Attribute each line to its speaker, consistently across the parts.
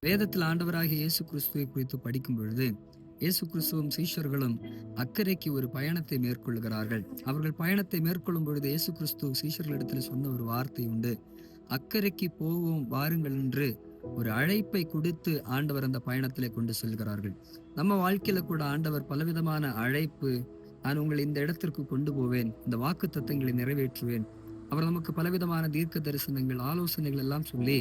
Speaker 1: வேதத்தில் ஆண்டவராகிய இயேசு கிறிஸ்துவை குறித்து படிக்கும் பொழுது, இயேசு கிறிஸ்துவும் சீஷர்களும் அக்கறைக்கு ஒரு பயணத்தை மேற்கொள்கிறார்கள். அவர்கள் பயணத்தை மேற்கொள்ளும் பொழுது இயேசு கிறிஸ்து சீஷர்களிடத்தில் சொன்ன ஒரு வார்த்தை உண்டு. அக்கறைக்கு போவோம் வாருங்கள் என்று ஒரு அழைப்பை கொடுத்து ஆண்டவர் அந்த பயணத்திலே கொண்டு செல்கிறார்கள். நம்ம வாழ்க்கையில கூட ஆண்டவர் பலவிதமான அழைப்பு, நான் உங்களை இந்த இடத்திற்கு கொண்டு போவேன், இந்த வாக்கு தத்தங்களை நிறைவேற்றுவேன். அவர் நமக்கு பலவிதமான தீர்க்க தரிசனங்கள், ஆலோசனைகள் எல்லாம் சொல்லி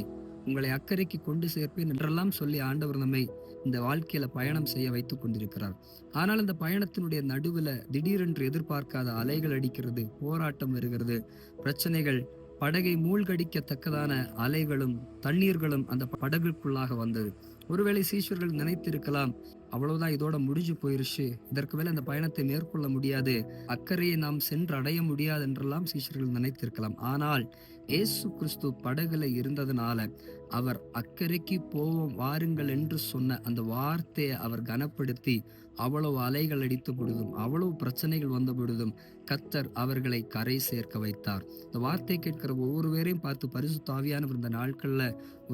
Speaker 1: உங்களை அக்கறைக்கு கொண்டு சேர்ப்பேன் என்றெல்லாம் சொல்லி ஆண்டவர் நம்மை இந்த வாழ்க்கையில பயணம் செய்ய வைத்துக் கொண்டிருக்கிறார். ஆனால் இந்த பயணத்தினுடைய நடுவுல திடீரென்று எதிர்பார்க்காத அலைகள் அடிக்கிறது, போராட்டம் வருகிறது, பிரச்சனைகள், படகை மூழ்கடிக்கத்தக்கதான அலைகளும் தண்ணீர்களும் அந்த படகுக்குள்ளாக வந்தது. ஒருவேளை சீஷர்கள் நினைத்திருக்கலாம், அவ்வளவுதான், இதோட முடிஞ்சு போயிருச்சு, இதற்கு மேல அந்த பயணத்தை மேற்கொள்ள முடியாது, அக்கறையை நாம் சென்று அடைய முடியாது என்றெல்லாம் சீஷர்கள் நினைத்திருக்கலாம். ஆனால் இயேசு கிறிஸ்து படகுல இருந்ததுனால அவர் அக்கறைக்கு போவோம் வாருங்கள் என்று சொன்ன அந்த வார்த்தையை அவர் கனப்படுத்தி, அவ்வளவு அலைகள் அடித்த பொழுதும், அவ்வளவு பிரச்சனைகள் வந்த பொழுதும் கர்த்தர் அவர்களை கரை சேர்க்க வைத்தார். இந்த வார்த்தை கேட்கிற ஒவ்வொருவரையும் பார்த்து பரிசுத்த ஆவியானவர் இந்த நாட்கள்ல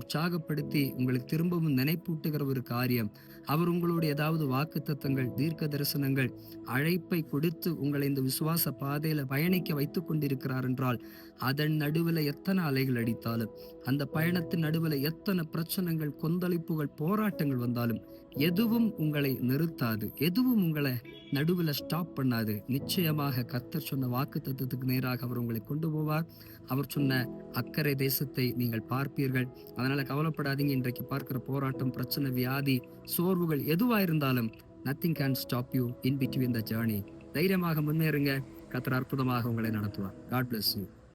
Speaker 1: உற்சாகப்படுத்தி உங்களுக்கு திரும்பவும் நினைப்பூட்டுகிற ஒரு காரியம், அவர் உங்களுடைய ஏதாவது வாக்கு தத்தங்கள், தீர்க்க தரிசனங்கள், அழைப்பை கொடுத்து உங்களை இந்த விசுவாச பாதையில பயணிக்க வைத்துக் கொண்டிருக்கிறார் என்றால், அதன் நடுவில் எத்தனை அலைகள் அடித்தாலும், அந்த பயணத்தின் நடுவில் எத்தனை பிரச்சனைகள், கொந்தளிப்புகள், போராட்டங்கள் வந்தாலும் எதுவும் உங்களை நிறுத்தாது, எதுவும் உங்களை நடுவில் ஸ்டாப் பண்ணாது. நிச்சயமாக கர்த்தர் சொன்ன வாக்கு தத்தத்துக்கு நேராக அவர் உங்களை கொண்டு போவார். அவர் சொன்ன அக்கறை தேசத்தை நீங்கள் பார்ப்பீர்கள். அதனால கவலைப்படாதீங்க. இன்றைக்கு பார்க்கிற போராட்டம், பிரச்சனை, வியாதி, சோர்வுகள் எதுவா இருந்தாலும் nothing can stop you in between the journey. தைரியமாக முன்னேறுங்க. கர்த்தர் அற்புதமாக உங்களை நடத்துவார். God bless you.